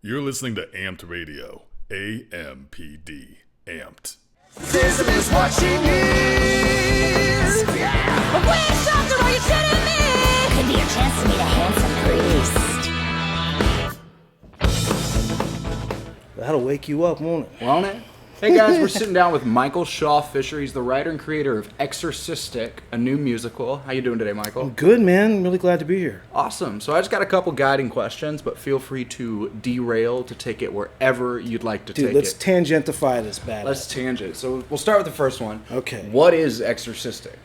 You're listening to Amped Radio, AMPD, Amped. This is what she needs. Yeah. Wait, doctor, are you kidding me? Could be your chance to meet a handsome priest. That'll wake you up, won't it? Won't it? Hey guys, we're sitting down with Michael Shaw Fisher. He's the writer and creator of EXORCIST, a new musical. How you doing today, Michael? Good, man. I'm really glad to be here. Awesome. So I just got a couple guiding questions, but feel free to derail to take it wherever you'd like to take it. Dude, let's tangentify this bad. Let's tangent. So we'll start with the first one. Okay. What is exorcistic?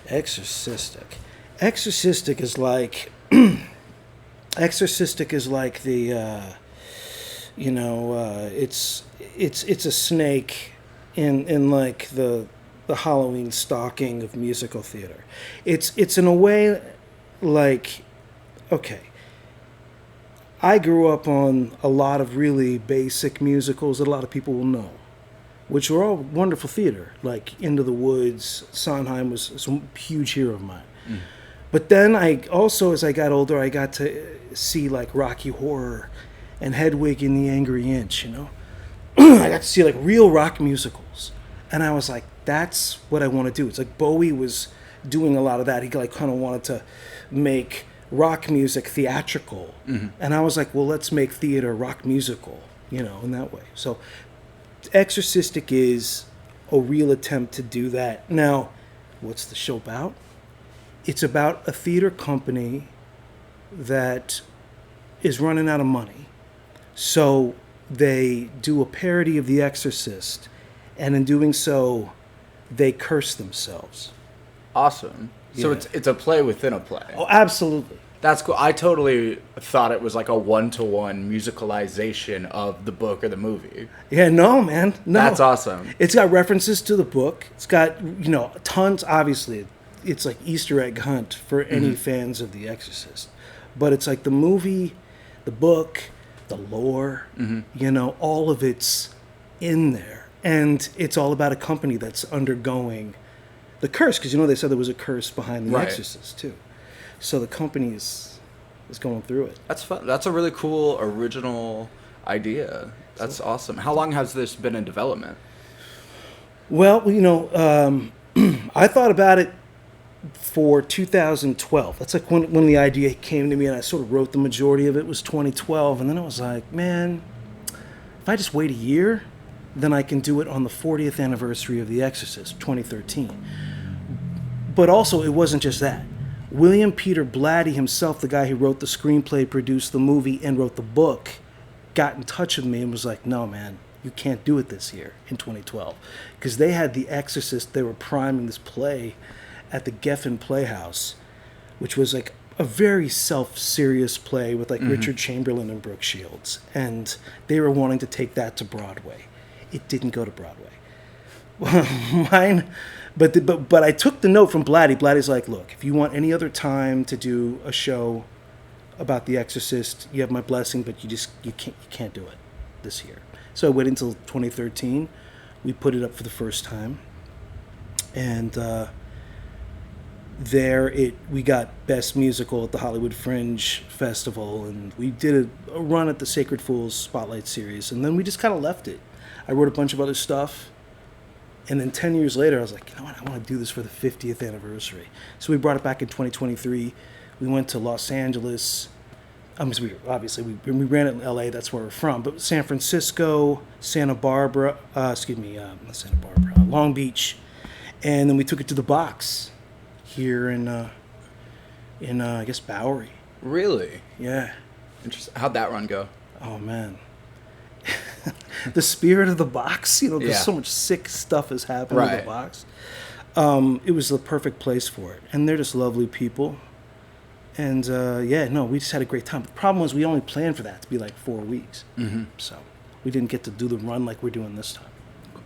Exorcistic. Exorcistic is like... Exorcistic is like the... it's a snake in like the Halloween stocking of musical theater. It's in a way like, okay, I grew up on a lot of really basic musicals that a lot of people will know, which were all wonderful theater, like Into the Woods. Sondheim was a huge hero of mine. Mm. But then I also, as I got older, I got to see like Rocky Horror and Hedwig and the Angry Inch, you know? I got to see like real rock musicals. And I was like, that's what I want to do. It's like Bowie was doing a lot of that. He like kind of wanted to make rock music theatrical. Mm-hmm. And I was like, well, let's make theater rock musical, you know, in that way. So Exorcistic is a real attempt to do that. Now, what's the show about? It's about a theater company that is running out of money. So they do a parody of The Exorcist, and in doing so, they curse themselves. Awesome. So Yeah. it's a play within a play. Oh, absolutely. That's cool. I totally thought it was like a one-to-one musicalization of the book or the movie. Yeah, no, man. No. That's awesome. It's got references to the book. It's got, tons, obviously. It's like Easter egg hunt for any fans of The Exorcist. But it's like the movie, the book, the lore, all of it's in there. And it's all about a company that's undergoing the curse, because they said there was a curse behind The Exorcist too. So the company is going through it. That's fun. That's a really cool original idea. That's awesome. How long has this been in development? Well, I thought about it for 2012. That's like when the idea came to me, and I sort of wrote the majority of it was 2012. And then I was like, man, if I just wait a year, then I can do it on the 40th anniversary of The Exorcist, 2013. But also, it wasn't just that. William Peter Blatty himself, the guy who wrote the screenplay, produced the movie, and wrote the book, got in touch with me and was like, no, man, you can't do it this year in 2012. Because they had The Exorcist, they were priming this play at the Geffen Playhouse, which was like a very self-serious play with like Richard Chamberlain and Brooke Shields. And they were wanting to take that to Broadway. It didn't go to Broadway. Mine... But I took the note from Blatty. Blatty's like, look, if you want any other time to do a show about The Exorcist, you have my blessing, but you can't do it this year. So I waited until 2013. We put it up for the first time, and we got Best Musical at the Hollywood Fringe Festival, and we did a run at the Sacred Fools Spotlight Series, and then we just kind of left it. I wrote a bunch of other stuff. And then 10 years later, I was like, you know what? I want to do this for the 50th anniversary. So we brought it back in 2023. We went to Los Angeles. We ran it in LA. That's where we're from. But San Francisco, Santa Barbara, not Santa Barbara, Long Beach. And then we took it to the Box here in I guess, Bowery. Really? Yeah. Interesting. How'd that run go? Oh, man. The spirit of the Box, there's so much sick stuff has happened in the Box. It was the perfect place for it, and they're just lovely people. And we just had a great time. The problem was we only planned for that to be like 4 weeks, so we didn't get to do the run like we're doing this time. Cool.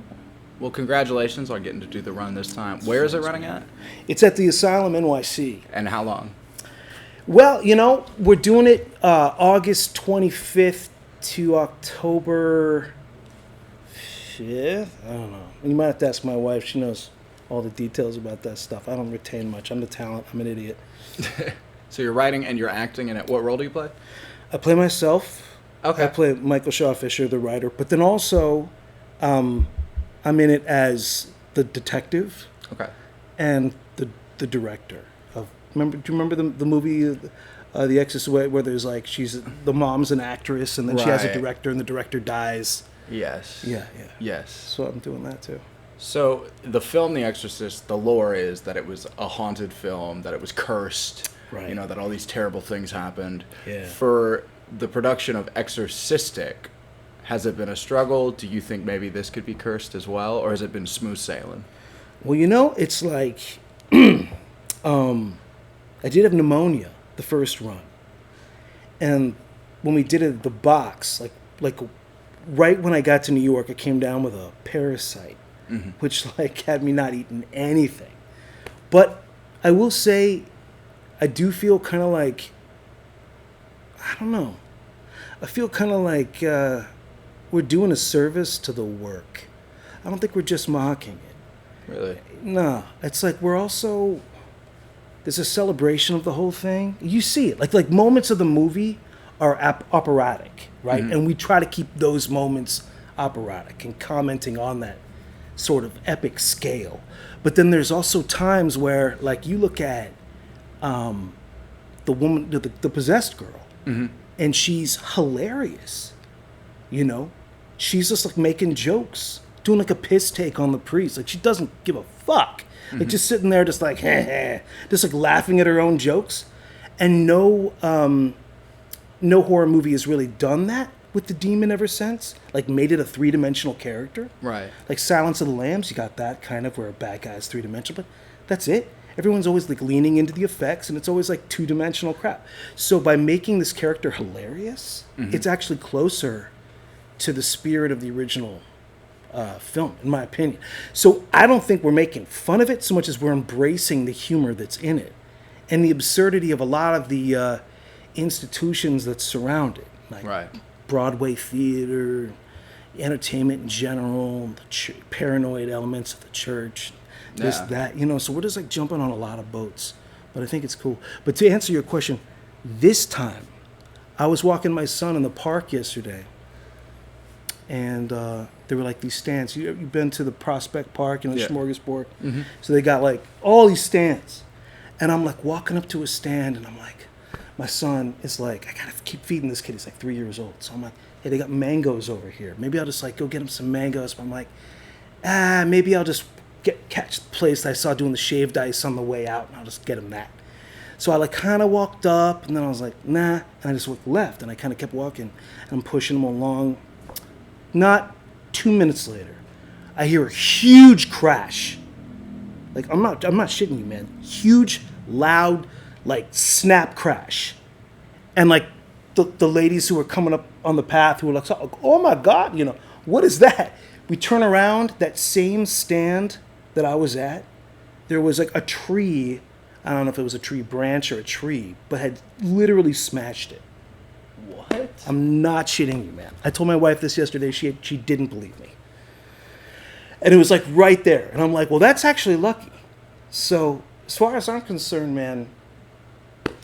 Well, congratulations on getting to do the run this time. Where is it running at? It's at the Asylum NYC. And how long? Well, we're doing it August 25th to October 5th. I don't know. You might have to ask my wife. She knows all the details about that stuff. I don't retain much. I'm the talent. I'm an idiot. So you're writing and you're acting in it. What role do you play? I play myself. Okay. I play Michael Shaw Fisher, the writer, but then also I'm in it as the detective Okay. and the director. Do you remember the movie The Exorcist, where there's like the mom's an actress and then she has a Right. director and the director dies? Yes. Yeah. Yes. So I'm doing that too. So the film The Exorcist, the lore is that it was a haunted film, that it was cursed, Right. that all these terrible things happened. Yeah. For the production of Exorcistic, has it been a struggle? Do you think maybe this could be cursed as well, or has it been smooth sailing? Well, it's like I did have pneumonia the first run, and when we did it at the box, like right when I got to New York, I came down with a parasite, which like had me not eating anything. But I will say, I do feel kind of like, I don't know, I feel kind of like we're doing a service to the work. I don't think we're just mocking it. Really? No, it's like we're also, there's a celebration of the whole thing. You see it, like moments of the movie are operatic, right? And we try to keep those moments operatic and commenting on that sort of epic scale. But then there's also times where, like, you look at the woman, the possessed girl, and she's hilarious. She's just like making jokes, doing like a piss take on the priest. Like, she doesn't give a fuck. Like, just sitting there, just like, just like laughing at her own jokes. And no horror movie has really done that with the demon ever since. Like, made it a three-dimensional character. Right. Like Silence of the Lambs, you got that kind of where a bad guy is three-dimensional, but that's it. Everyone's always like leaning into the effects, and it's always like two-dimensional crap. So by making this character hilarious, it's actually closer to the spirit of the original film, in my opinion. So I don't think we're making fun of it so much as we're embracing the humor that's in it and the absurdity of a lot of the institutions that surround it, like Right. Broadway theater, entertainment in general, the paranoid elements of the church, this, Yeah. that, so we're just like jumping on a lot of boats. But I think it's cool. But to answer your question, this time, I was walking my son in the park yesterday, and there were like these stands. You've been to the Prospect Park and the Yeah. Smorgasbord? So they got like all these stands. And I'm like walking up to a stand, and I'm like, my son is like, I gotta keep feeding this kid. He's like 3 years old. So I'm like, hey, they got mangoes over here. Maybe I'll just like go get him some mangoes. But I'm like, maybe I'll just catch the place that I saw doing the shaved ice on the way out, and I'll just get him that. So I like kind of walked up, and then I was like, nah, and I just went left, and I kind of kept walking, and I'm pushing him along. Not 2 minutes later, I hear a huge crash. Like, I'm not shitting you, man. Huge, loud, like snap crash. And like the ladies who were coming up on the path who were like, oh my God, what is that? We turn around, that same stand that I was at, there was like a tree. I don't know if it was a tree branch or a tree, but had literally smashed it. What? I'm not shitting you, man. I told my wife this yesterday. She didn't believe me. And it was like right there. And I'm like, well, that's actually lucky. So as far as I'm concerned, man,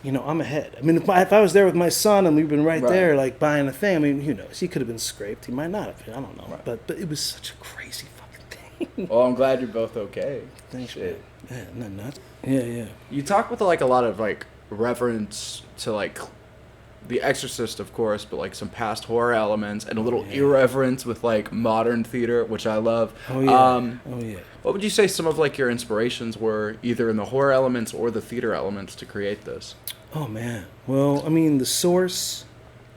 I'm ahead. I mean, if I was there with my son and we've been right there, like buying a thing, I mean, who knows? He could have been scraped. He might not have been. I don't know. Right. But it was such a crazy fucking thing. Well, I'm glad you're both okay. Thanks, Shit. man. Yeah, not nuts. Yeah. You talk with like a lot of like reverence to like The Exorcist, of course, but like some past horror elements and a little irreverence with like modern theater, which I love. Oh, yeah. What would you say some of like your inspirations were, either in the horror elements or the theater elements, to create this? Oh, man. Well, I mean, the source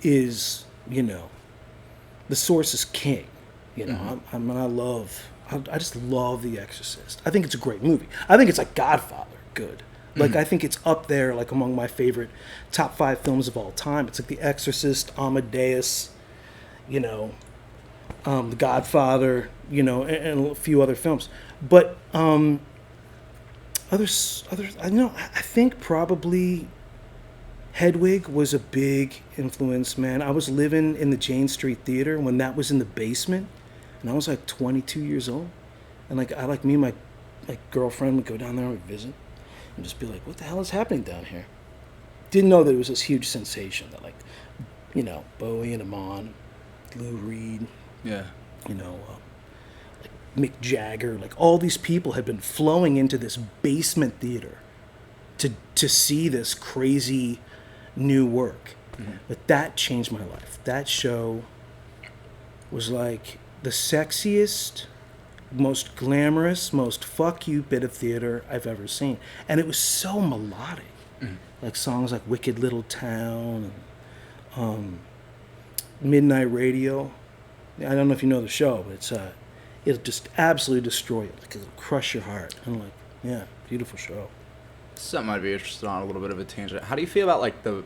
is, the source is king. I just love The Exorcist. I think it's a great movie. I think it's like Godfather good. Like, I think it's up there, like, among my favorite top 5 films of all time. It's like The Exorcist, Amadeus, The Godfather, and a few other films. But others, I think probably Hedwig was a big influence, man. I was living in the Jane Street Theater when that was in the basement, and I was like 22 years old. And like me and my girlfriend would go down there and we'd visit and just be like, what the hell is happening down here? Didn't know that it was this huge sensation that like you know, Bowie and Amon, Lou Reed, Yeah. you know, like Mick Jagger, like all these people had been flowing into this basement theater to see this crazy new work. But that changed my life. That show was like the sexiest, most glamorous, most fuck you bit of theater I've ever seen. And it was so melodic. Like songs like Wicked Little Town and Midnight Radio. I don't know if you know the show, but it'll just absolutely destroy you. Like it'll crush your heart. And like, yeah, beautiful show. Something I'd be interested on, a little bit of a tangent. How do you feel about like the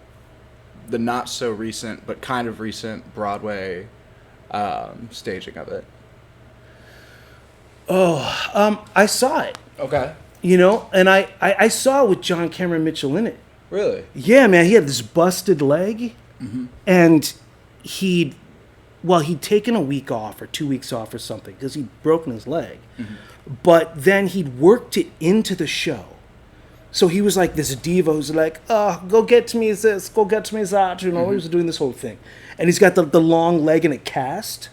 not so recent but kind of recent Broadway staging of it? I saw it, Okay. you know, and I saw it with John Cameron Mitchell in it. Really? Yeah, man, he had this busted leg, and he'd taken a week off or 2 weeks off or something because he'd broken his leg, but then he'd worked it into the show. So he was like this diva who's like, oh, go get me this, go get me that, you know, he was doing this whole thing. And he's got the long leg in a cast,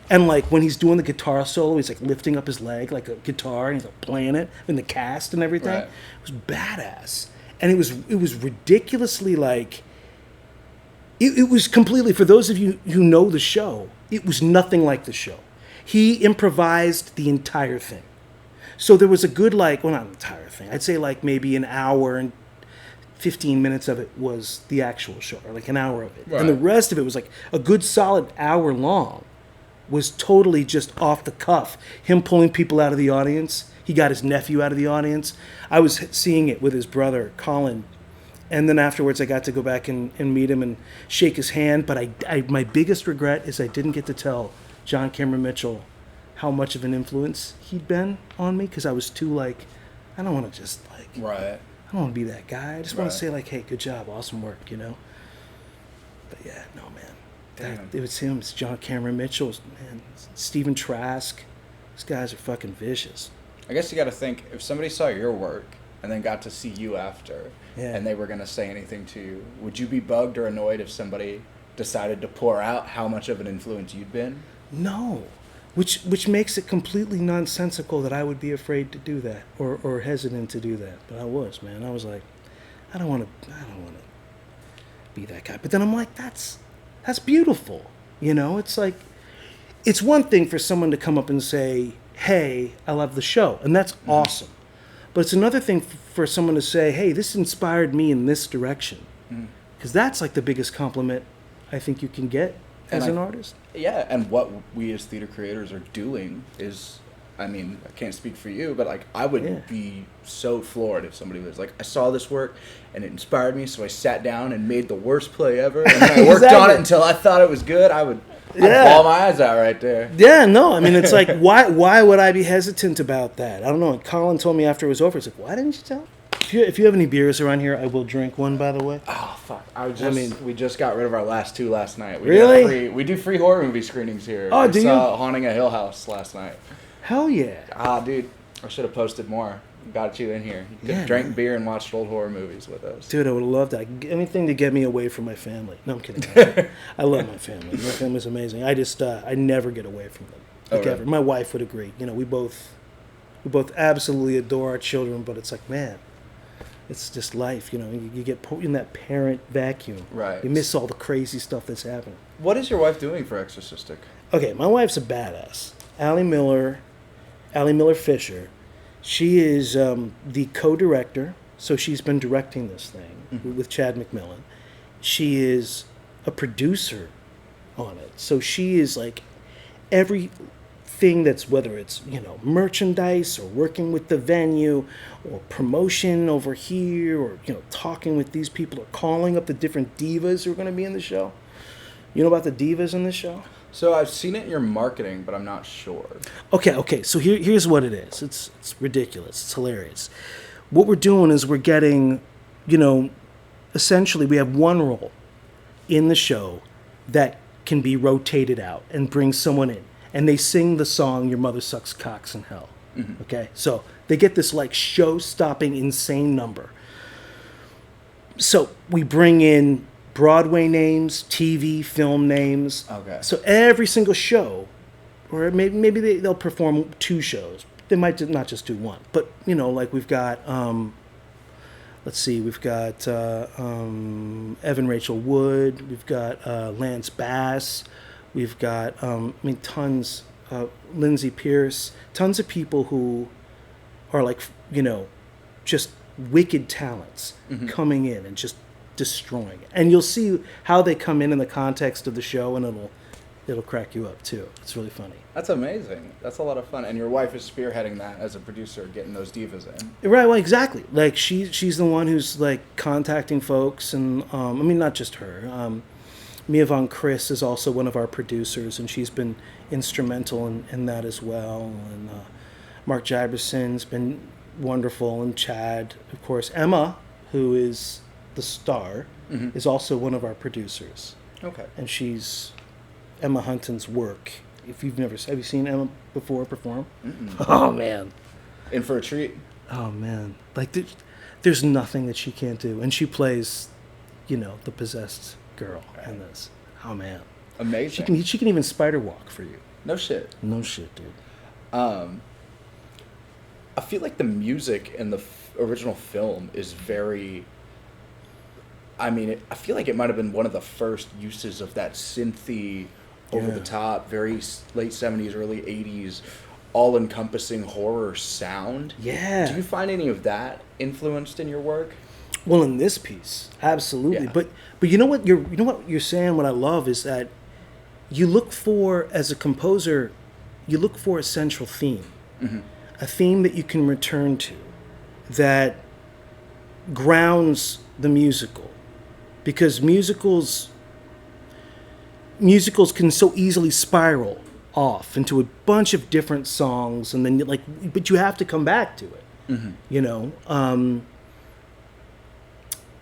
and like when he's doing the guitar solo, he's like lifting up his leg like a guitar, and he's like playing it in the cast and everything. Right. It was badass. And it was ridiculously like, it was completely, for those of you who know the show, it was nothing like the show. He improvised the entire thing. So there was a good, like, well, not the entire thing. I'd say like maybe an hour and 15 minutes of it was the actual show, or like an hour of it. Right. And the rest of it was like a good solid hour long, was totally just off the cuff. Him pulling people out of the audience. He got his nephew out of the audience. I was seeing it with his brother, Colin. And then afterwards, I got to go back and meet him and shake his hand. But my biggest regret is I didn't get to tell John Cameron Mitchell how much of an influence he'd been on me, because I was too like, I don't want to just like, Right. I don't want to be that guy. I just want Right. to say like, hey, good job, awesome work, you know? But yeah, no, man. Damn. It was him. It's John Cameron Mitchell, man. Stephen Trask. These guys are fucking vicious. I guess you got to think, if somebody saw your work and then got to see you after, Yeah. and they were going to say anything to you, would you be bugged or annoyed if somebody decided to pour out how much of an influence you'd been? No. Which makes it completely nonsensical that I would be afraid to do that or hesitant to do that. But I was, man. I was like, I don't want to be that guy. But then I'm like, that's beautiful. You know, it's like, it's one thing for someone to come up and say, hey, I love the show. And that's awesome. But it's another thing for someone to say, hey, this inspired me in this direction. Because that's like the biggest compliment I think you can get as an artist. Yeah, and what we as theater creators are doing is, I mean, I can't speak for you, but like I would be so floored if somebody was like, I saw this work and it inspired me, so I sat down and made the worst play ever, and then I worked on it until I thought it was good. I'd bawl my eyes out right there. Yeah, no, I mean, it's like, why would I be hesitant about that? I don't know. And Colin told me after it was over, he's like, why didn't you tell? If you have any beers around here, I will drink one, by the way. Oh fuck! We just got rid of our last two last night. Really? We do free horror movie screenings here. Oh, we do saw you? Haunting a Hill House last night. Hell yeah. Ah, dude, I should have posted more. Got you in here. You could Yeah, have drank man. beer and watched old horror movies with us. Dude, I would have loved that. Anything to get me away from my family. No, I'm kidding. I love my family. My family's amazing. I just, I never get away from them. Like really? ever. My wife would agree. You know, we both absolutely adore our children, but it's like, man, it's just life. You know, you get put in that parent vacuum. Right. You miss all the crazy stuff that's happening. What is your wife doing for Exorcistic? Okay, my wife's a badass. Allie Miller Fisher. She is the co-director, so she's been directing this thing with Chad McMillan. She is a producer on it, so she is like everything that's, whether it's, you know, merchandise or working with the venue or promotion over here, or, you know, talking with these people or calling up the different divas who are going to be in the show. You know about the divas in this show? So I've seen it in your marketing, but I'm not sure. Okay. So here's what it is. It's ridiculous. It's hilarious. What we're doing is we're getting, you know, essentially we have one role in the show that can be rotated out and bring someone in, and they sing the song "Your Mother Sucks Cocks in Hell." Okay, so they get this like show-stopping insane number. So we bring in Broadway names, TV, film names. Okay. So every single show, or maybe they'll perform 2 shows. They might not just do 1. But, you know, like we've got, let's see, we've got Evan Rachel Wood, we've got Lance Bass, we've got, tons, Lindsay Pierce, tons of people who are like, you know, just wicked talents coming in and just destroying it. And you'll see how they come in the context of the show, and it'll crack you up too. It's really funny. That's amazing. That's a lot of fun. And your wife is spearheading that as a producer, getting those divas in. Right, well, exactly. Like she's the one who's like contacting folks, and not just her. Mia Von Chris is also one of our producers, and she's been instrumental in that as well. And Mark Jaberson's been wonderful, and Chad, of course. Emma, who is the star, is also one of our producers. Okay. And she's Emma Hunton's work. If you've never, have you seen Emma before perform? Mm-mm. Oh man, In for a treat. Oh man, like there's nothing that she can't do, and she plays, you know, the possessed girl in this. Oh man, amazing. She can even spider walk for you. No shit. No shit, dude. I feel like the music in the original film is very. I feel like it might have been one of the first uses of that synthy, over the top, very late 70s, early 80s, all-encompassing horror sound. Yeah. Do you find any of that influenced in your work? Well, in this piece, absolutely. Yeah. But you know what you're saying. What I love is that you look for, as a composer, you look for a central theme, a theme that you can return to, that grounds the musical, because musicals can so easily spiral off into a bunch of different songs, and then but you have to come back to it, you know.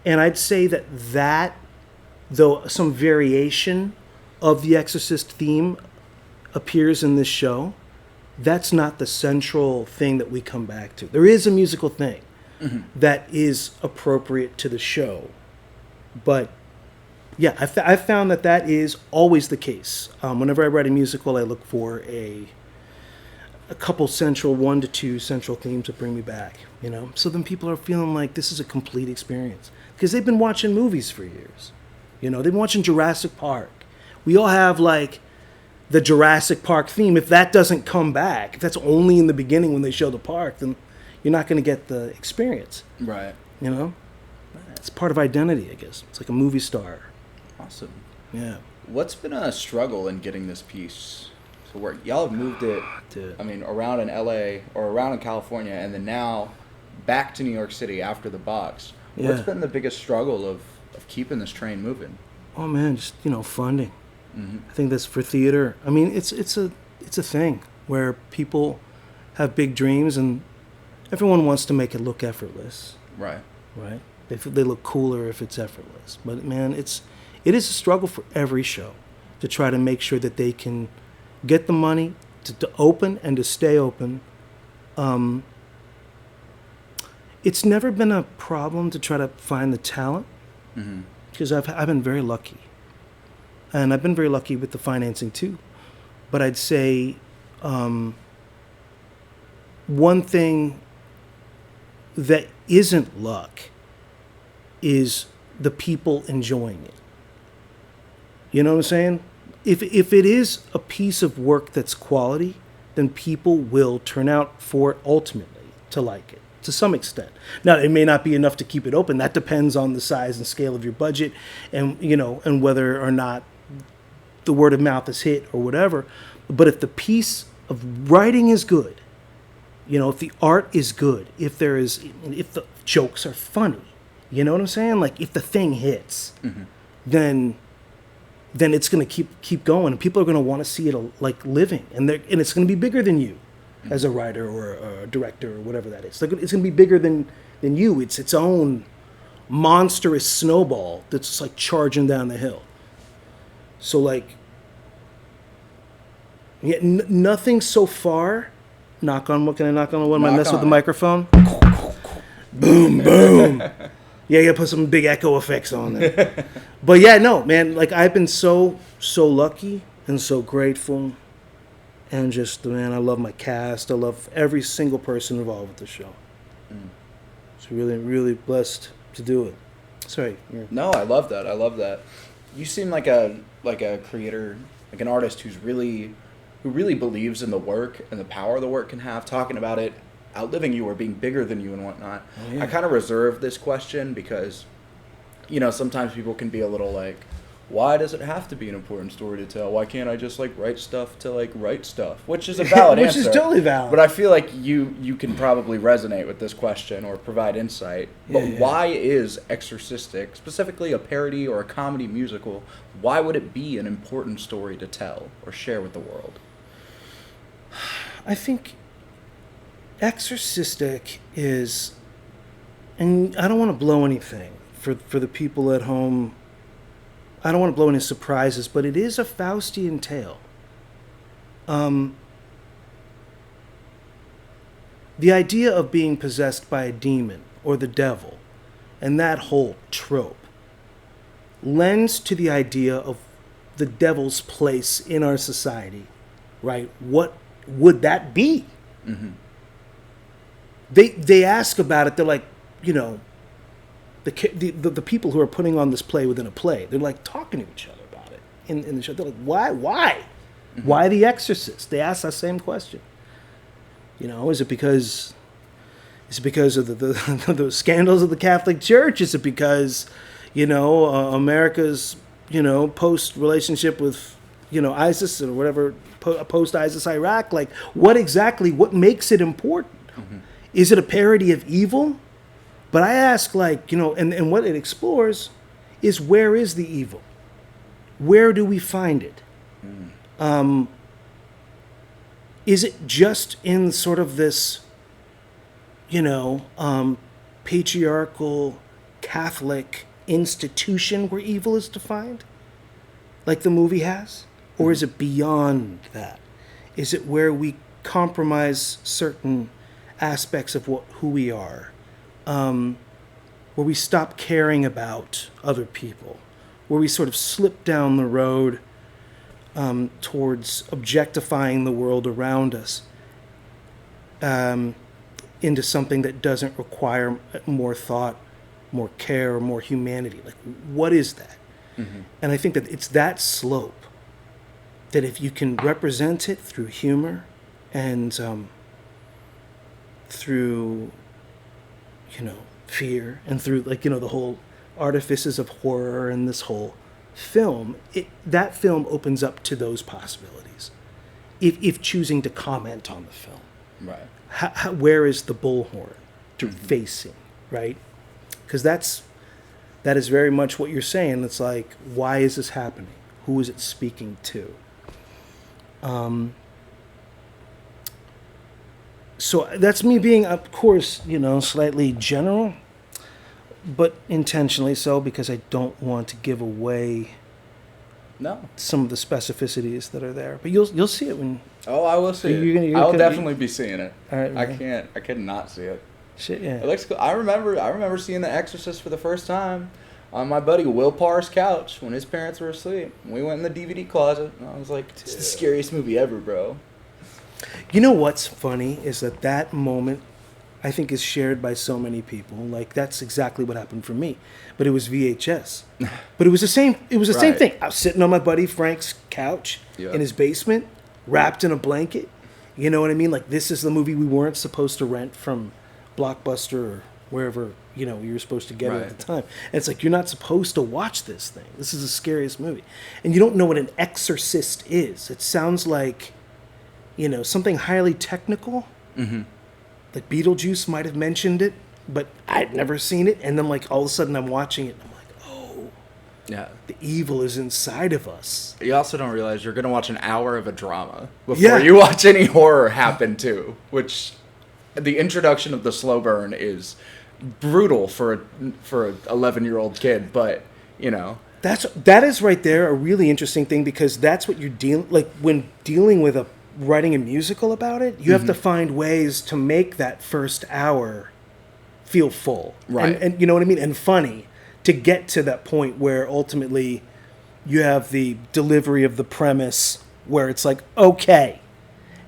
And I'd say that though some variation of the Exorcist theme appears in this show, that's not the central thing that we come back to. There is a musical thing that is appropriate to the show, but yeah, I've found that is always the case. Whenever I write a musical, I look for a couple central, 1 to 2 central themes to bring me back, you know? So then people are feeling like this is a complete experience. Because they've been watching movies for years. You know, they've been watching Jurassic Park. We all have, like, the Jurassic Park theme. If that doesn't come back, if that's only in the beginning when they show the park, then you're not going to get the experience. Right. You know? It's part of identity, I guess. It's like a movie star. Awesome. Yeah. What's been a struggle in getting this piece to work? Y'all have moved it, Dude. around in LA or around in California, and then now back to New York City after the box. Yeah. What's been the biggest struggle of keeping this train moving? Oh man, just, you know, funding. I think that's for theater. I mean, it's a thing where people have big dreams, and everyone wants to make it look effortless. Right. Right? They look cooler if it's effortless. But man, it is a struggle for every show to try to make sure that they can get the money to open and to stay open. It's never been a problem to try to find the talent, because I've been very lucky, and I've been very lucky with the financing too. But I'd say one thing that isn't luck is the people enjoying it. You know what I'm saying? If it is a piece of work that's quality, then people will turn out for it ultimately to like it, to some extent. Now, it may not be enough to keep it open. That depends on the size and scale of your budget, and you know, and whether or not the word of mouth is hit or whatever. But if the piece of writing is good, you know, if the art is good, if the jokes are funny, you know what I'm saying? Like, if the thing hits, then it's going to keep going, and people are going to want to see it like living, and it's going to be bigger than you as a writer or a director or whatever that is. It's going to be bigger than you. It's its own monstrous snowball that's just like charging down the hill. So like, yeah, nothing so far. Knock on wood. Can I knock on wood? Am I mess with the microphone? Boom, boom. Yeah, you gotta put some big echo effects on there. But yeah, no, man, like I've been so lucky and so grateful. And just, man, I love my cast. I love every single person involved with the show. It's really, really blessed to do it. Sorry. No, I love that. I love that. You seem like a creator, like an artist who really believes in the work and the power the work can have, talking about it, outliving you or being bigger than you and whatnot. Oh, yeah. I kind of reserve this question because, sometimes people can be a little like, why does it have to be an important story to tell? Why can't I just write stuff to write stuff? Which is a valid answer. Which is totally valid. But I feel like you can probably resonate with this question or provide insight. But why is Exorcistic, specifically a parody or a comedy musical, why would it be an important story to tell or share with the world? I think Exorcistic is, and I don't want to blow anything for the people at home. I don't want to blow any surprises, but it is a Faustian tale. The idea of being possessed by a demon or the devil and that whole trope lends to the idea of the devil's place in our society, right? What would that be? Mm-hmm. They ask about it. They're like, the people who are putting on this play within a play, they're like talking to each other about it in the show. They're like, why? Mm-hmm. Why The Exorcist? They ask that same question. Is it because of the scandals of the Catholic Church? Is it because, America's, post relationship with, ISIS or whatever, post ISIS Iraq? Like, what makes it important? Mm-hmm. Is it a parody of evil? But I ask, and what it explores is, where is the evil? Where do we find it? Is it just in sort of this, patriarchal Catholic institution where evil is defined, like the movie has? Or is it beyond that? Is it where we compromise certain aspects of who we are? Where we stop caring about other people, where we sort of slip down the road towards objectifying the world around us into something that doesn't require more thought, more care, more humanity. Like, what is that? Mm-hmm. And I think that it's that slope that if you can represent it through humor and through fear and through the whole artifices of horror and this whole film, that film opens up to those possibilities. If choosing to comment on the film, right? Where is the bullhorn facing, right? Because that is very much what you're saying. It's like, why is this happening? Who is it speaking to? So that's me being, of course, slightly general, but intentionally so, because I don't want to give away some of the specificities that are there. But you'll see it when. Oh, I will see it. I'll definitely be seeing it. All right, I cannot see it. Shit, yeah. It looks cool. I remember seeing The Exorcist for the first time on my buddy Will Parr's couch when his parents were asleep. We went in the DVD closet, and I was like, "It's the scariest movie ever, bro." You know what's funny is that moment, I think, is shared by so many people. Like, that's exactly what happened for me. But it was VHS. But it was the same. It was the same thing. I was sitting on my buddy Frank's couch in his basement, wrapped in a blanket. You know what I mean? Like, this is the movie we weren't supposed to rent from Blockbuster or wherever you were supposed to get it at the time. And it's like, you're not supposed to watch this thing. This is the scariest movie, and you don't know what an exorcist is. It sounds like, something highly technical. Mm-hmm. Like Beetlejuice might have mentioned it, but I'd never seen it. And then, all of a sudden, I'm watching it, and I'm like, oh, yeah, the evil is inside of us. You also don't realize you're going to watch an hour of a drama before you watch any horror happen, too. Which, the introduction of the slow burn is brutal for a 11-year-old kid, but, That is right there a really interesting thing, because that's what you're when dealing with writing a musical about it, you have to find ways to make that first hour feel full, Right. and you know what I mean, and funny to get to that point where ultimately you have the delivery of the premise where it's like, okay,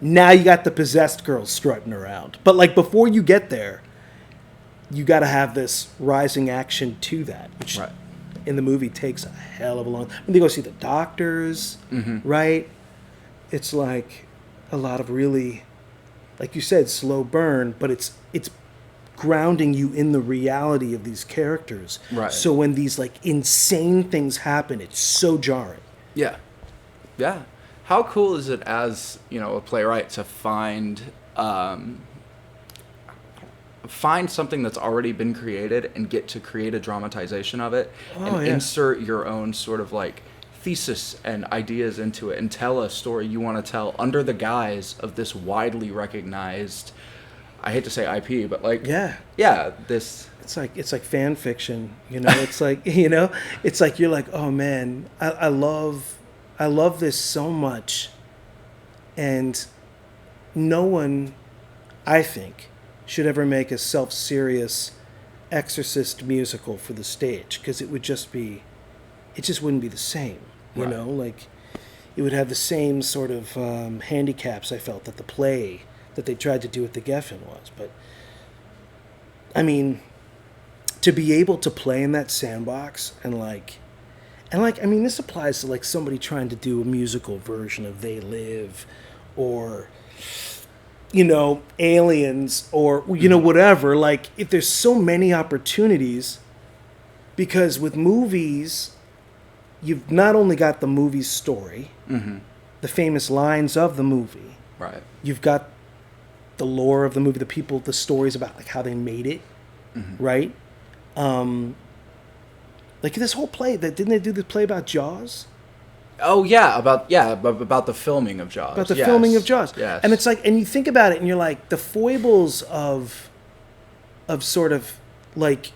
now you got the possessed girls strutting around, but like before you get there, you got to have this rising action to that, which Right. in the movie takes a hell of a long. When they go see the doctors, right? It's like a lot of really, like you said, slow burn, but it's grounding you in the reality of these characters. Right. So when these like insane things happen, it's so jarring. Yeah. Yeah. How cool is it as, a playwright to find something that's already been created and get to create a dramatization of it and insert your own sort of like thesis and ideas into it and tell a story you want to tell under the guise of this widely recognized, I hate to say IP, but like, this. It's like fan fiction, it's like, it's like, you're like, oh man, I love this so much. And no one, I think, should ever make a self-serious Exorcist musical for the stage, because it just wouldn't be the same, you know, like it would have the same sort of handicaps I felt that the play that they tried to do with the Geffen was. But I mean, to be able to play in that sandbox and I mean, this applies to like somebody trying to do a musical version of They Live, or Aliens, or whatever. Like, if there's so many opportunities, because with movies, you've not only got the movie's story, the famous lines of the movie, right? You've got the lore of the movie, the people, the stories about like how they made it, right? Like this whole play, didn't they do the play about Jaws? Oh yeah, about the filming of Jaws. About the filming of Jaws. Yes. And it's like, and you think about it, and you're like, the foibles of sort of like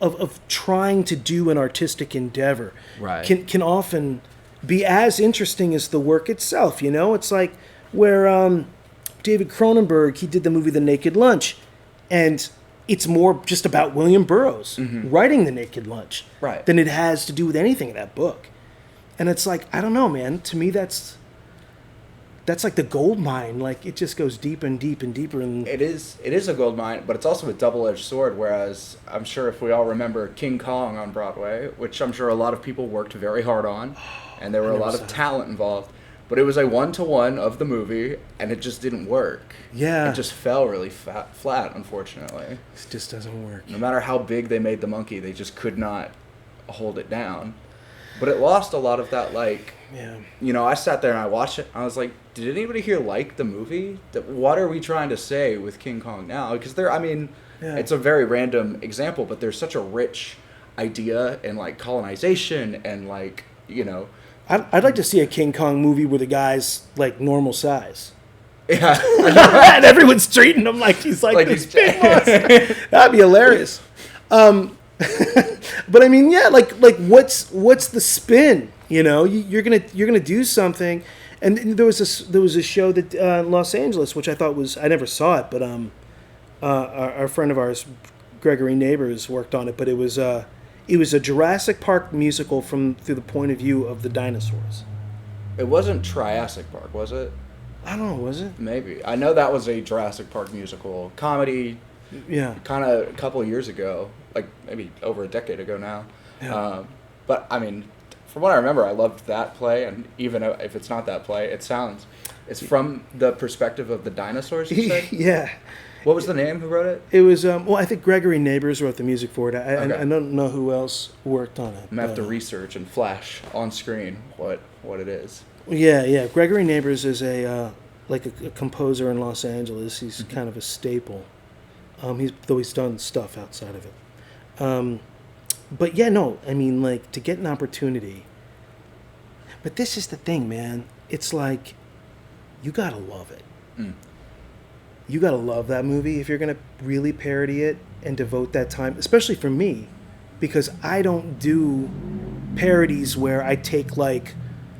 of trying to do an artistic endeavor, right, can often be as interesting as the work itself. It's like where David Cronenberg, he did the movie The Naked Lunch, and it's more just about William Burroughs writing The Naked Lunch, right, than it has to do with anything in that book. And it's like, I don't know, man. To me, that's like the gold mine. Like, it just goes deep and deep and deeper. And it is a gold mine, but it's also a double-edged sword. Whereas I'm sure if we all remember King Kong on Broadway, which I'm sure a lot of people worked very hard on, and there were a lot of talent involved, but it was a one-to-one of the movie, and it just didn't work. Yeah, it just fell really flat, unfortunately. It just doesn't work. No matter how big they made the monkey, they just could not hold it down. But it lost a lot of that, like, I sat there and I watched it. I was like, did anybody here like the movie? What are we trying to say with King Kong now? Because it's a very random example, but there's such a rich idea in, like, colonization and, like, I'd like to see a King Kong movie where the guy's, like, normal size. Yeah. And everyone's treating him like he's like this big monster. That'd be hilarious. But I mean, yeah, like what's the spin? You're gonna do something. And there was a show that in Los Angeles, which I thought was, I never saw it, but our friend of ours, Gregory Neighbors, worked on it. But it was a Jurassic Park musical through the point of view of the dinosaurs. It wasn't Triassic Park, was it? I don't know, was it? Maybe. I know that was a Jurassic Park musical comedy. Yeah. Kind of a couple of years ago, like maybe over a decade ago now. Yeah. But I mean, from what I remember, I loved that play, and even if it's not that play, it's from the perspective of the dinosaurs, you say? Yeah. What was the name? Who wrote it? It was, I think Gregory Neighbors wrote the music for it. Okay. I don't know who else worked on it. I'm going to have to research and flash on screen what it is. Yeah. Gregory Neighbors is a composer in Los Angeles. He's kind of a staple. Though he's done stuff outside of it. But yeah, no, I mean, like, to get an opportunity. But this is the thing, man. It's like, you gotta love it. You gotta love that movie if you're gonna really parody it and devote that time, especially for me, because I don't do parodies where I take, like,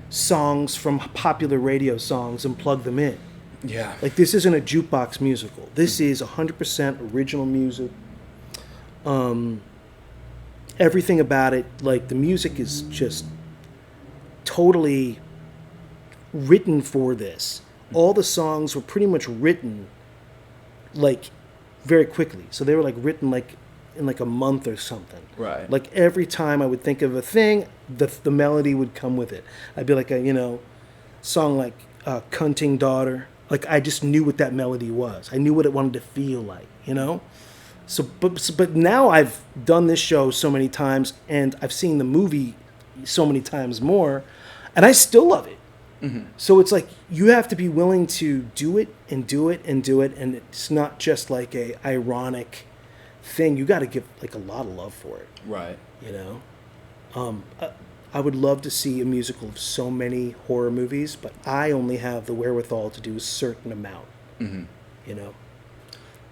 songs from popular radio songs and plug them in. Yeah. Like, this isn't a jukebox musical. This is 100% original music. Everything about it, like, the music is just totally written for this. All the songs were pretty much written, like, very quickly. So they were, like, written, like, in, like, a month or something. Right. Like, every time I would think of a thing, the melody would come with it. I'd be like a, you know, song like Cunting Daughter. Like, I just knew what that melody was. I knew what it wanted to feel like, you know? So, but now I've done this show so many times, and I've seen the movie so many times more, and I still love it. Mm-hmm. So it's like, you have to be willing to do it and do it and do it, and it's not just like a ironic thing. You got to give like a lot of love for it. Right. You know? I would love to see a musical of so many horror movies, but I only have the wherewithal to do a certain amount. Mm-hmm. You know?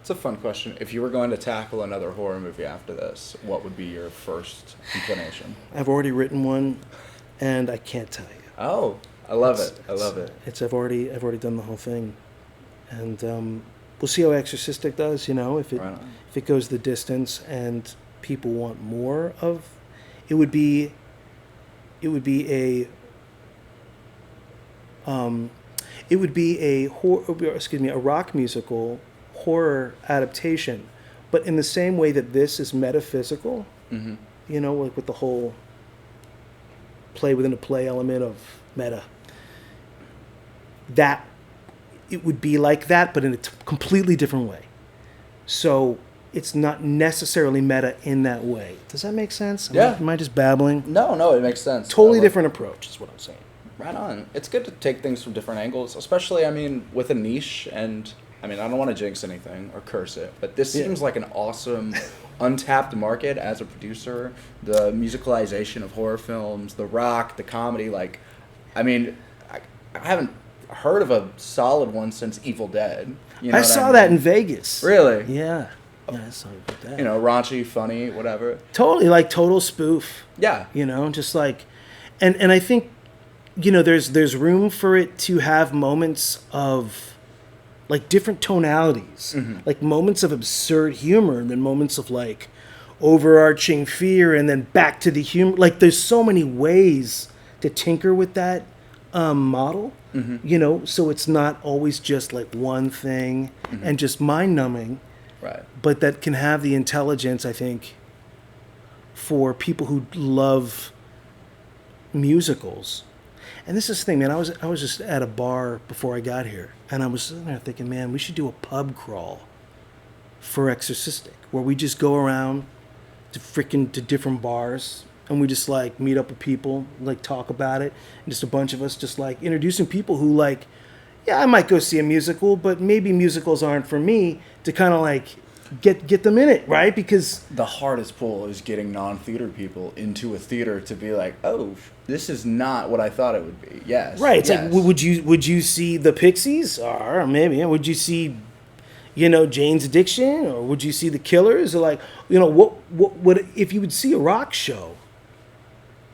It's a fun question. If you were going to tackle another horror movie after this, what would be your first inclination? I've already written one, and I can't tell you. Oh, I love it. I love it. I've already done the whole thing, and we'll see how Exorcistic does. You know, if it goes the distance and people want more of, it would be a rock musical horror adaptation, but in the same way that this is metaphysical. Mm-hmm. You know, like with the whole play within a play element of meta. That it would be like that, but in a completely different way. So it's not necessarily meta in that way. Does that make sense? Am I just babbling? No, it makes sense. Totally different approach is what I'm saying. Right on. It's good to take things from different angles, especially, I mean, with a niche. And I mean, I don't want to jinx anything or curse it, but this seems like an awesome untapped market as a producer. The musicalization of horror films, the rock, the comedy. Like, I mean, I haven't heard of a solid one since Evil Dead. You know I saw that in Vegas. Really? Yeah, I saw that. You know, raunchy, funny, whatever. Totally, like total spoof. Yeah. You know, just like, and I think, you know, there's room for it to have moments of, like, different tonalities, like moments of absurd humor, and then moments of like overarching fear, and then back to the humor. Like, there's so many ways to tinker with that model, you know. So it's not always just like one thing and just mind numbing, right? But that can have the intelligence, I think, for people who love musicals. And this is the thing, man. I was just at a bar before I got here, and I was sitting there thinking, man, we should do a pub crawl for Exorcistic, where we just go around to different bars, and we just like meet up with people, like talk about it, and just a bunch of us just like introducing people who like, yeah, I might go see a musical, but maybe musicals aren't for me, to kind of like get them in it, right? Because the hardest pull is getting non-theater people into a theater to be like, oh, this is not what I thought it would be. Yes, right. It's like, would you see the Pixies, or maybe would you see, you know, Jane's Addiction, or would you see the Killers, or like, you know, what if you would see a rock show?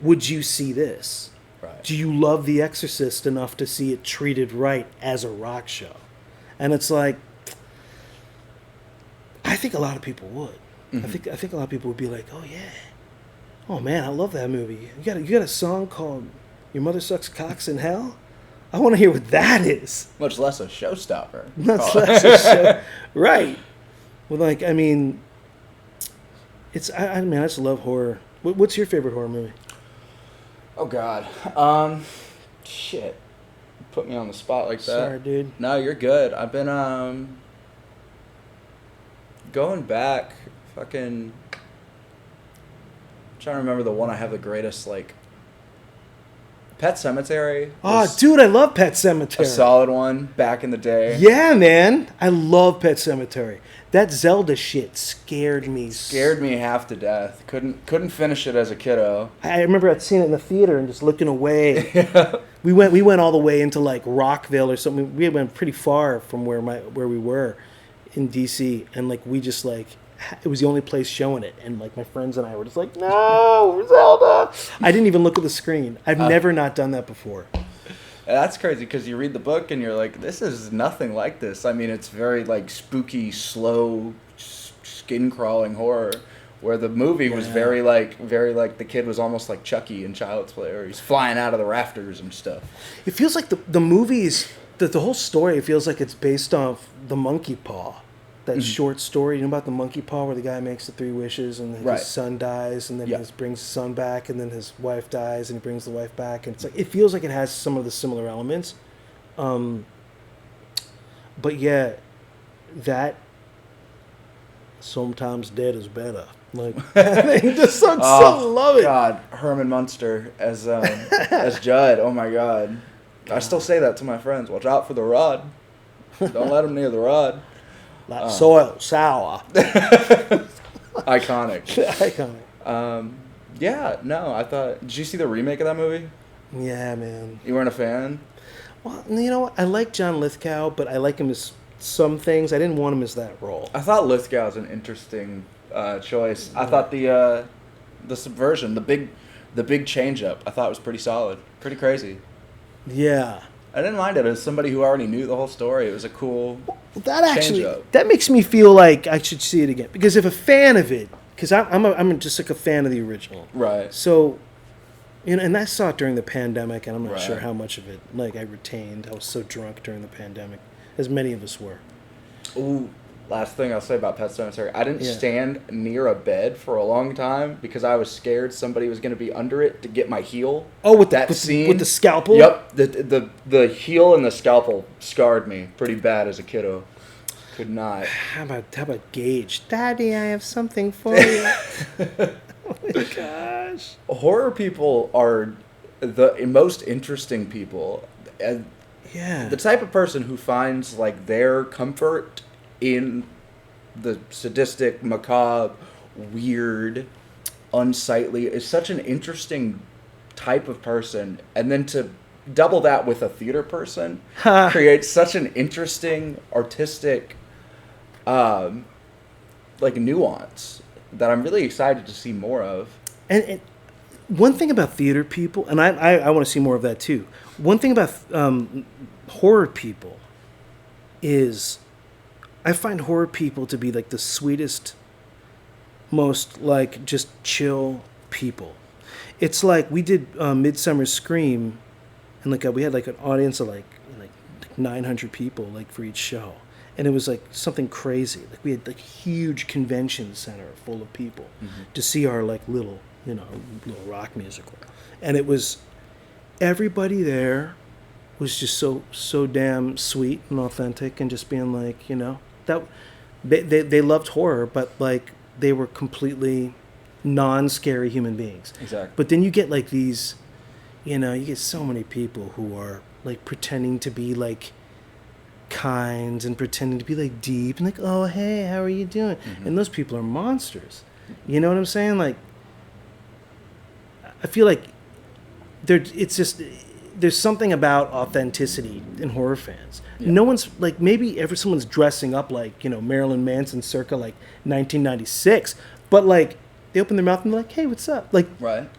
Would you see this? Right. Do you love The Exorcist enough to see it treated right as a rock show? And it's like, I think a lot of people would. I think a lot of people would be like, "Oh yeah, oh man, I love that movie. You got a song called Your Mother Sucks Cocks in Hell? I want to hear what that is." Much less a showstopper. Much less a show, right? Well, like, I mean, I just love horror. What's your favorite horror movie? Oh God, shit, put me on the spot like that. Sorry, dude. No, you're good. I've been going back, fucking trying to remember the one I have the greatest, like, Pet Sematary. Oh, dude, I love Pet Sematary. A solid one back in the day. Yeah, man. I love Pet Sematary. That Zelda shit scared me. Scared me half to death. Couldn't finish it as a kiddo. I remember I'd seen it in the theater and just looking away. Yeah. We went all the way into like Rockville or something. We went pretty far from where we were in DC, and like we just like, it was the only place showing it, and like my friends and I were just like, no, Zelda. I didn't even look at the screen. I've never not done that before. That's crazy because you read the book and you're like, this is nothing like this. I mean, it's very like spooky, slow, skin crawling horror. Where the movie was very like the kid was almost like Chucky in Child's Play, or he's flying out of the rafters and stuff. It feels like the movies, the whole story, it feels like it's based off the Monkey Paw. That short story, you know about the Monkey Paw, where the guy makes the 3 wishes and then his son dies, and then he brings his son back, and then his wife dies, and he brings the wife back, and it's like it feels like it has some of the similar elements. But yeah, that sometimes dead is better. Like I just so love it. God, Herman Munster as Judd. Oh my God. I still say that to my friends. Watch out for the rod. Don't let him near the rod. Like soil sour. Iconic. Iconic. Yeah. No, I thought. Did you see the remake of that movie? Yeah, man. You weren't a fan? Well, you know what? I like John Lithgow, but I like him as some things. I didn't want him as that role. I thought Lithgow's an interesting choice. I thought the subversion, the big change up, I thought was pretty solid, pretty crazy. Yeah, I didn't mind it as somebody who already knew the whole story. It was a cool change up. That makes me feel like I should see it again, because if a fan of it, because I'm just like a fan of the original, right? So, you know, and I saw it during the pandemic, and I'm not sure how much of it like I retained. I was so drunk during the pandemic, as many of us were. Ooh. Last thing I'll say about Pet Sematary, I didn't stand near a bed for a long time because I was scared somebody was going to be under it to get my heel. Oh, with that scene with the scalpel. Yep, the heel and the scalpel scarred me pretty bad as a kiddo. Could not. How about Gage? Daddy, I have something for you. Oh my gosh. Horror people are the most interesting people. Yeah. The type of person who finds like their comfort in the sadistic, macabre, weird, unsightly is such an interesting type of person. And then to double that with a theater person creates such an interesting, artistic, like nuance that I'm really excited to see more of. And one thing about theater people, and I want to see more of that too. One thing about horror people is I find horror people to be like the sweetest, most like just chill people. It's like we did Midsummer Scream, and like we had like an audience of like 900 people like for each show, and it was like something crazy. Like we had like huge convention center full of people to see our like little little rock musical, and it was everybody there was just so damn sweet and authentic, and just being like that they loved horror, but like they were completely non-scary human beings. Exactly. But then you get like these, you get so many people who are like pretending to be like kind and pretending to be like deep and like, oh hey, how are you doing? And those people are monsters. You know what I'm saying? Like, I feel like there's something about authenticity in horror fans. Yeah. No one's like, maybe someone's dressing up like, Marilyn Manson circa like 1996, but like they open their mouth and they're like, hey, what's up? Like,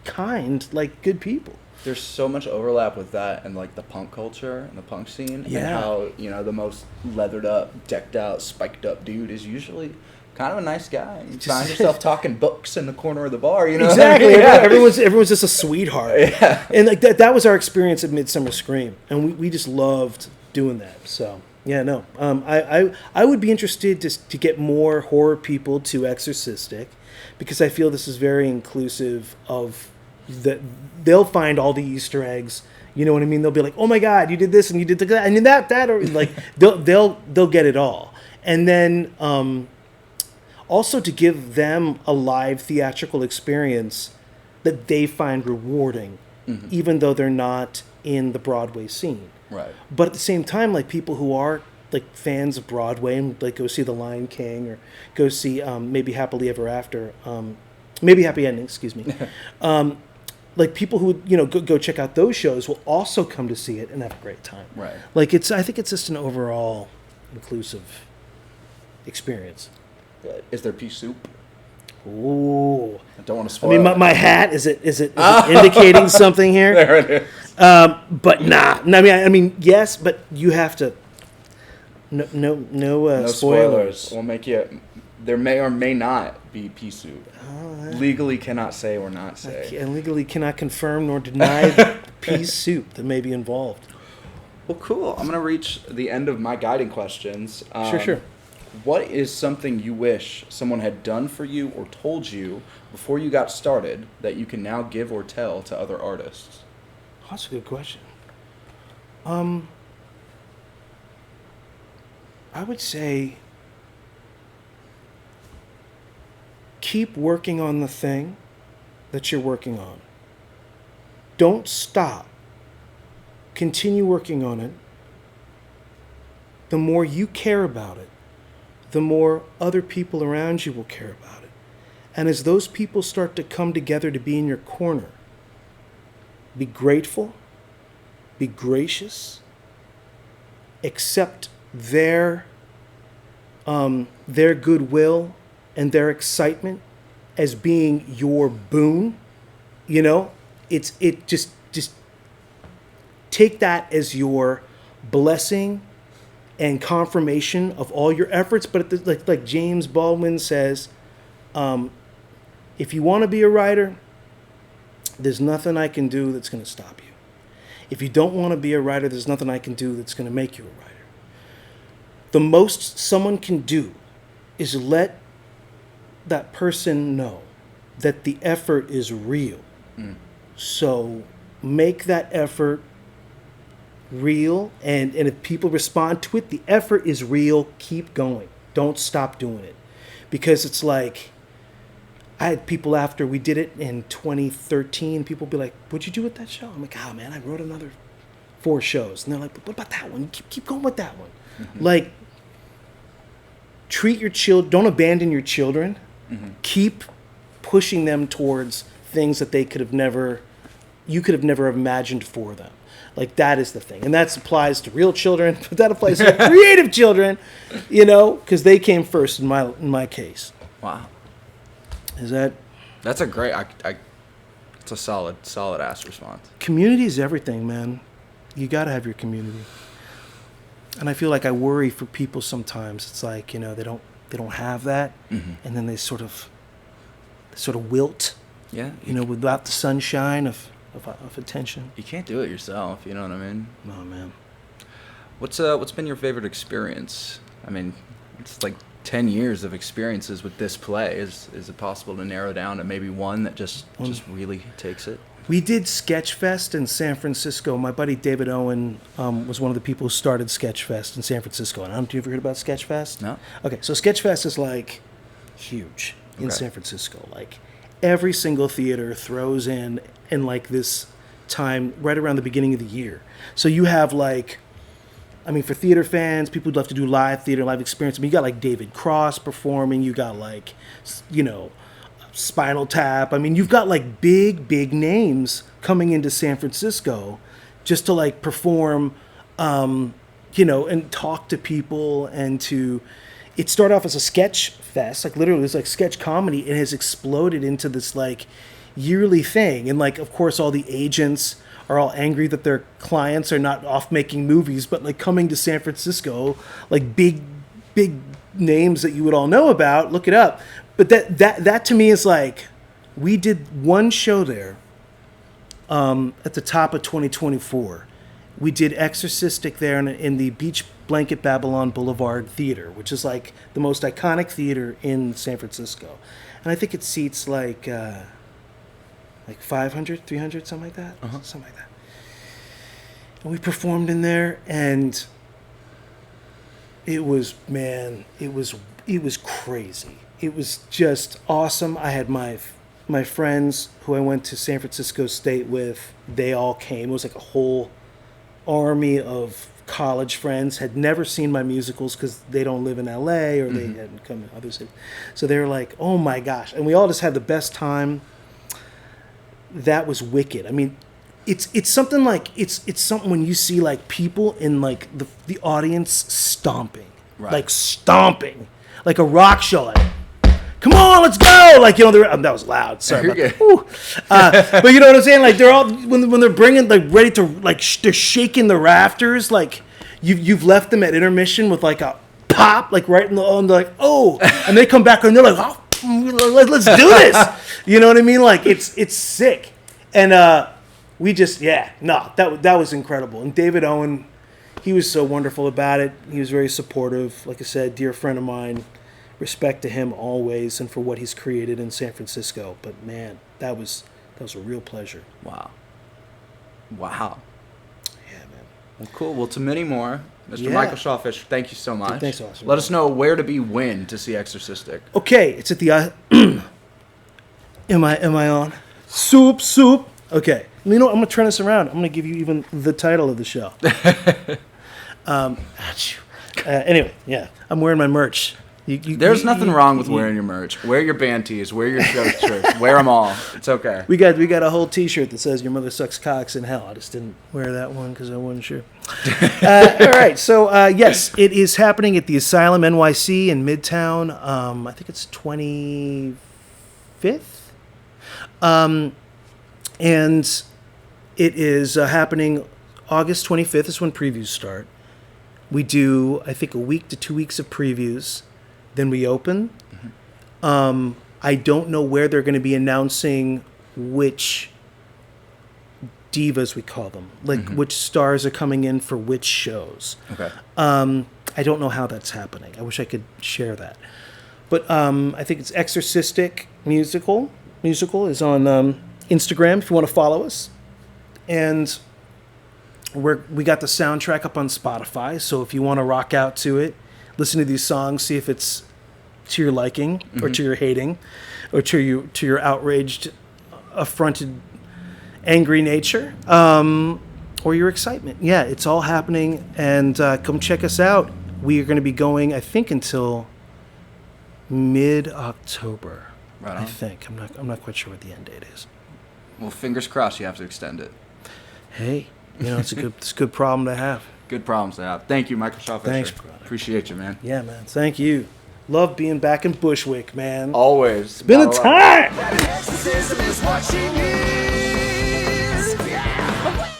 kind, like good people. There's so much overlap with that and like the punk culture and the punk scene, and how the most leathered up, decked out, spiked up dude is usually kind of a nice guy. You find yourself talking books in the corner of the bar, Exactly. Everyone's just a sweetheart. Yeah. And like that was our experience at Midsummer Scream, and we just loved doing that. So yeah, no. I would be interested to get more horror people to Exorcistic, because I feel this is very inclusive of that. They'll find all the Easter eggs. You know what I mean? They'll be like, oh my God, you did this and you did that, and that, or like they'll get it all, and then. Also to give them a live theatrical experience that they find rewarding, even though they're not in the Broadway scene. Right. But at the same time, like people who are like fans of Broadway and like go see The Lion King or go see maybe Happily Ever After, maybe Happy Ending, excuse me. Like people who go check out those shows will also come to see it and have a great time. Right. Like I think it's just an overall inclusive experience. Is there pea soup? Ooh. I don't want to spoil. I mean, my hat, is it indicating something here? There it is. But nah. I mean, yes, but you have to. No No spoilers. We'll make you. There may or may not be pea soup. Legally cannot say or not say. I legally cannot confirm nor deny the pea soup that may be involved. Well, cool. I'm gonna reach the end of my guiding questions. Sure. What is something you wish someone had done for you or told you before you got started that you can now give or tell to other artists? Oh, that's a good question. I would say keep working on the thing that you're working on. Don't stop. Continue working on it. The more you care about it, the more other people around you will care about it. And as those people start to come together to be in your corner, be grateful, be gracious, accept their goodwill and their excitement as being your boon. You know, just take that as your blessing and confirmation of all your efforts. But like James Baldwin says, if you want to be a writer, there's nothing I can do that's going to stop you. If you don't want to be a writer, there's nothing I can do that's going to make you a writer. The most someone can do is let that person know that the effort is real. So make that effort real, and if people respond to it, the effort is real, keep going. Don't stop doing it. Because it's like, I had people after we did it in 2013, people be like, what'd you do with that show? I'm like, oh man, I wrote another 4 shows. And they're like, but what about that one? Keep going with that one. Like, treat your children, don't abandon your children. Keep pushing them towards things that you could have never imagined for them. Like, that is the thing. And that applies to real children, but that applies to creative children, you know, because they came first in my case. Wow. That's a great, it's a solid ass response. Community is everything, man. You got to have your community. And I feel like I worry for people sometimes. It's like, you know, they don't have that, and then they sort of wilt. Yeah. You know, without the sunshine of attention. You can't do it yourself, you know what I mean? No, man. What's been your favorite experience? I mean, it's like 10 years of experiences with this play. Is it possible to narrow down to maybe one that just really takes it? We did Sketchfest in San Francisco. My buddy David Owen was one of the people who started Sketchfest in San Francisco. And I don't know if you've ever heard about Sketchfest? No. Okay, so Sketchfest is like huge in San Francisco. Like, every single theater throws in like this time right around the beginning of the year. So you have like, I mean, for theater fans, people who'd love to do live theater, live experience. I mean, you got like David Cross performing. You got like, you know, Spinal Tap. I mean, you've got like big names coming into San Francisco just to like perform, you know, and talk to people and to. It started off as a sketch fest, like literally it was like sketch comedy, and has exploded into this like yearly thing. And like, of course, all the agents are all angry that their clients are not off making movies, but like coming to San Francisco, like big names that you would all know about. Look it up. But that to me is like, we did one show there at the top of 2024. We did Exorcistic there in the Beach Blanket Babylon Boulevard Theater, which is like the most iconic theater in San Francisco. And I think it seats like 500, 300, something like that. Something like that. And we performed in there, and it was crazy. It was just awesome. I had my friends who I went to San Francisco State with, they all came. It was like a whole army of college friends, had never seen my musicals because they don't live in LA or they hadn't come to other cities. So they were like, oh my gosh. And we all just had the best time. That was wicked. I mean, it's something like, it's something when you see like people in like the audience stomping, like stomping, like a rock show, like come on, let's go. Like, you know, that was loud. Sorry about that. Woo. But you know what I'm saying? Like, they're all, when they're bringing, like, ready to, like, they're shaking the rafters. Like, you've left them at intermission with, like, a pop, like, right in the, and they're like, oh. And they come back and they're like, oh, let's do this. You know what I mean? Like, it's sick. And that was incredible. And David Owen, he was so wonderful about it. He was very supportive. Like I said, dear friend of mine. Respect to him always and for what he's created in San Francisco. But man, that was a real pleasure. Wow. Yeah, man. Well, cool. Well, to many more, Mr. Yeah. Michael Shawfish, thank you so much. Dude, thanks, Austin. Let us know where to be when to see Exorcistic. Okay, it's at the am I on? Soup. Okay. You know what? I'm gonna turn this around. I'm gonna give you even the title of the show. Anyway, yeah. I'm wearing my merch. There's nothing wrong with wearing your merch. Wear your band tees. Wear your show shirts. Wear them all. It's okay. We got a whole T-shirt that says "Your mother sucks cocks in hell." I just didn't wear that one because I wasn't sure. All right, so yes, it is happening at the Asylum NYC in Midtown. I think it's 25th, and it is happening August 25th. Is when previews start. We do, I think, a week to 2 weeks of previews. Then we open. Mm-hmm. I don't know where they're going to be announcing which divas, we call them, like which stars are coming in for which shows. Okay. I don't know how that's happening. I wish I could share that. But I think it's Exorcistic Musical. Musical is on Instagram if you want to follow us. And we got the soundtrack up on Spotify, so if you want to rock out to it, listen to these songs, see if it's to your liking or to your hating or to your outraged, affronted, angry nature or your excitement. Yeah, it's all happening, and come check us out. We are going to be going, I think, until mid-October. Right on. I think. I'm not quite sure what the end date is. Well, fingers crossed you have to extend it. Hey, you know, it's a good problem to have. Good problems to have. Thank you, Michael Shawfish. Thanks, brother. Appreciate you, man. Yeah, man. Thank you. Love being back in Bushwick, man. Always. It's been a time. Exorcism is what she needs. Yeah.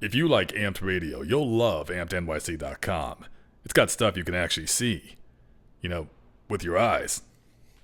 If you like Amped Radio, you'll love AmpedNYC.com. It's got stuff you can actually see, you know, with your eyes.